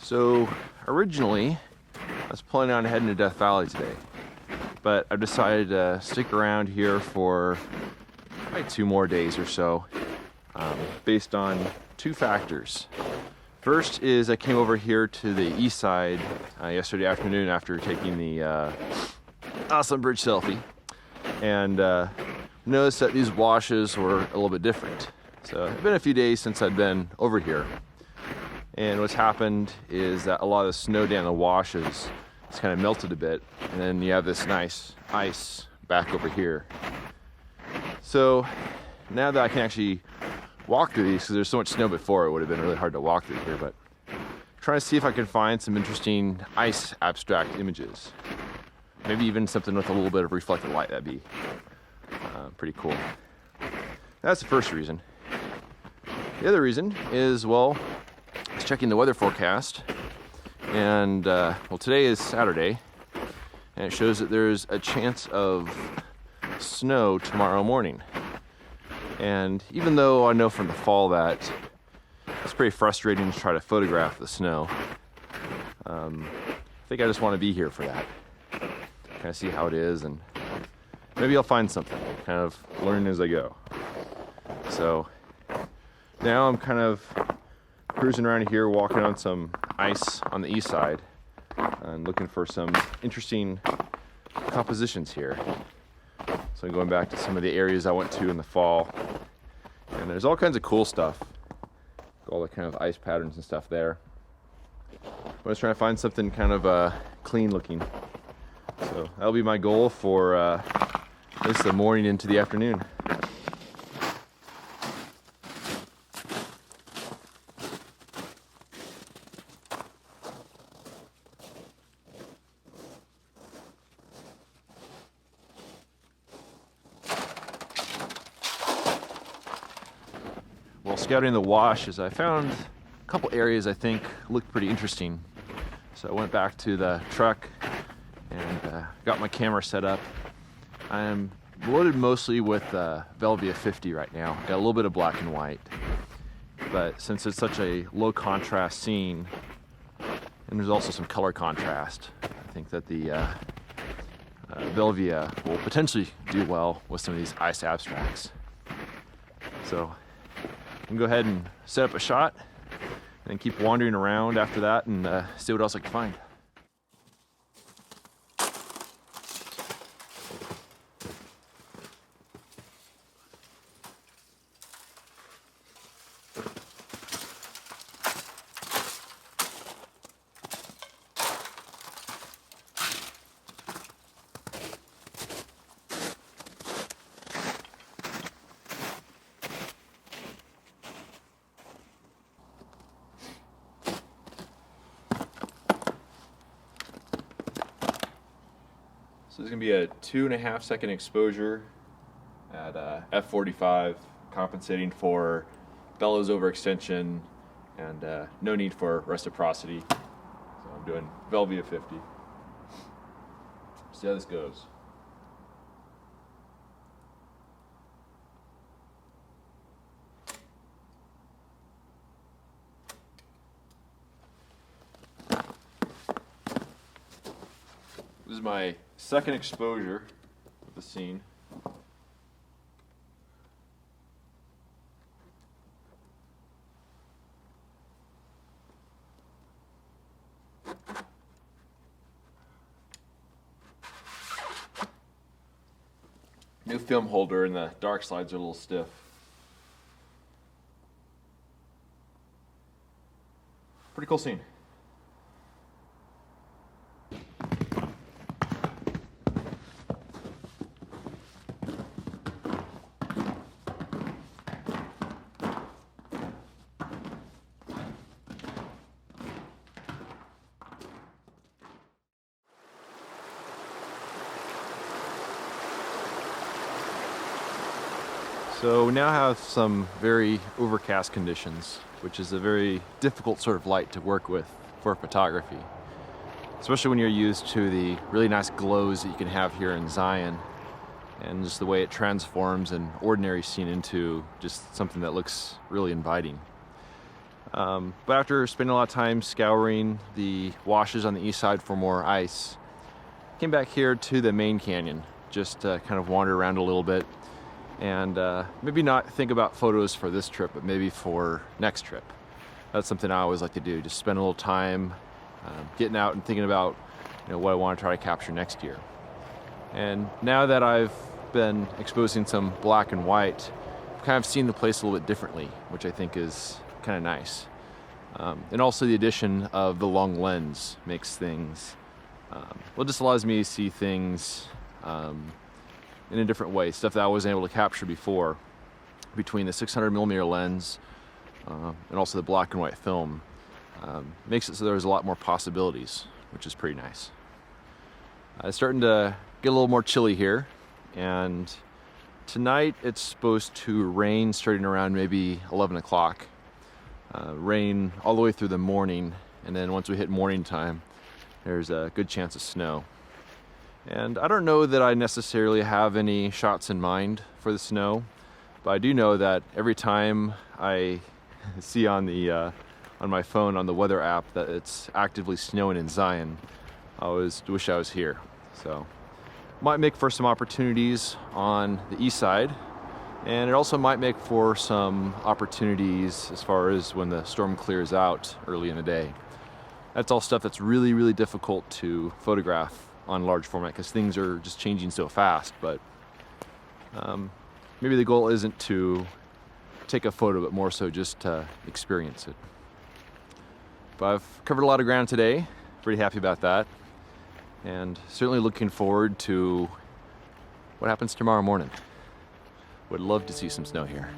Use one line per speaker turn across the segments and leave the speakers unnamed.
So originally, I was planning on heading to Death Valley today, but I've decided to stick around here for probably 2 more days or so, based on 2 factors. First is I came over here to the east side yesterday afternoon after taking the awesome bridge selfie, and noticed that these washes were a little bit different. So it's been a few days since I'd been over here. And what's happened is that a lot of the snow down the washes has kind of melted a bit, and then you have this nice ice back over here. So now that I can actually walk through these, because there's so much snow before, it would have been really hard to walk through here, but trying to see if I can find some interesting ice abstract images. Maybe even something with a little bit of reflected light. That'd be pretty cool. That's the first reason. The other reason is, well, I was checking the weather forecast, and well, today is Saturday, and it shows that there's a chance of snow tomorrow morning. And even though I know from the fall that it's pretty frustrating to try to photograph the snow, I think I just want to be here for that. Kind of see how it is, and maybe I'll find something, kind of learn as I go. So now I'm kind of cruising around here, walking on some ice on the east side, and looking for some interesting compositions here. So I'm going back to some of the areas I went to in the fall, and there's all kinds of cool stuff, all the kind of ice patterns and stuff there. I'm just trying to find something kind of clean looking. So that'll be my goal for at least the morning into the afternoon. While scouting the washes, I found a couple areas I think looked pretty interesting. So I went back to the truck and got my camera set up. I'm loaded mostly with Velvia 50 right now. Got a little bit of black and white, but since it's such a low contrast scene, and there's also some color contrast, I think that the Velvia will potentially do well with some of these ice abstracts. So I can go ahead and set up a shot and then keep wandering around after that and see what else I can find. So this is going to be a 2.5 second exposure at f/45, compensating for bellows overextension and no need for reciprocity. So I'm doing Velvia 50. See how this goes. This is my second exposure of the scene. New film holder, and the dark slides are a little stiff. Pretty cool scene. So we now have some very overcast conditions, which is a very difficult sort of light to work with for photography, especially when you're used to the really nice glows that you can have here in Zion, and just the way it transforms an ordinary scene into just something that looks really inviting. But after spending a lot of time scouring the washes on the east side for more ice, came back here to the main canyon, just to kind of wander around a little bit and maybe not think about photos for this trip, but maybe for next trip. That's something I always like to do, just spend a little time getting out and thinking about what I want to try to capture next year. And now that I've been exposing some black and white, I've kind of seen the place a little bit differently, which I think is kind of nice. And also the addition of the long lens makes things, well, just allows me to see things in a different way, stuff that I wasn't able to capture before. Between the 600mm lens and also the black and white film, makes it so there's a lot more possibilities, which is pretty nice. It's starting to get a little more chilly here, and tonight it's supposed to rain starting around maybe 11 o'clock. Rain all the way through the morning, and then once we hit morning time, there's a good chance of snow. And I don't know that I necessarily have any shots in mind for the snow, but I do know that every time I see on my phone on the weather app that it's actively snowing in Zion, I always wish I was here. So might make for some opportunities on the east side, and it also might make for some opportunities as far as when the storm clears out early in the day. That's all stuff that's really, really difficult to photograph on large format because things are just changing so fast. But maybe the goal isn't to take a photo, but more so just to experience it. But I've covered a lot of ground today. Pretty happy about that. And certainly looking forward to what happens tomorrow morning. Would love to see some snow here.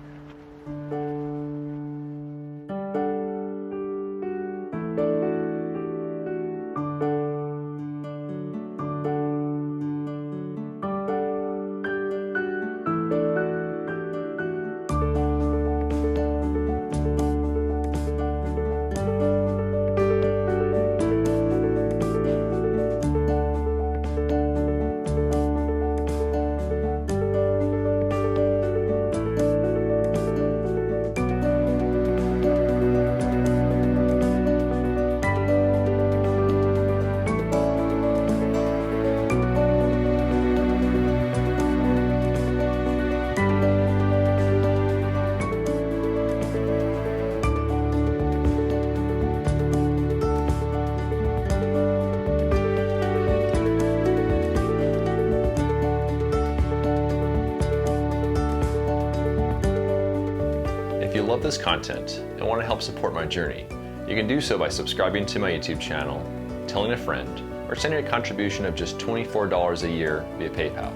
If you love this content and want to help support my journey, you can do so by subscribing to my YouTube channel, telling a friend, or sending a contribution of just $24 a year via PayPal.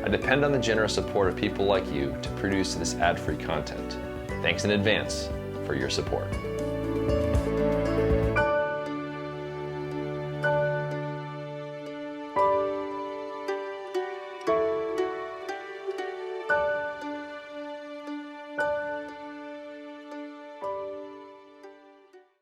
I depend on the generous support of people like you to produce this ad-free content. Thanks in advance for your support.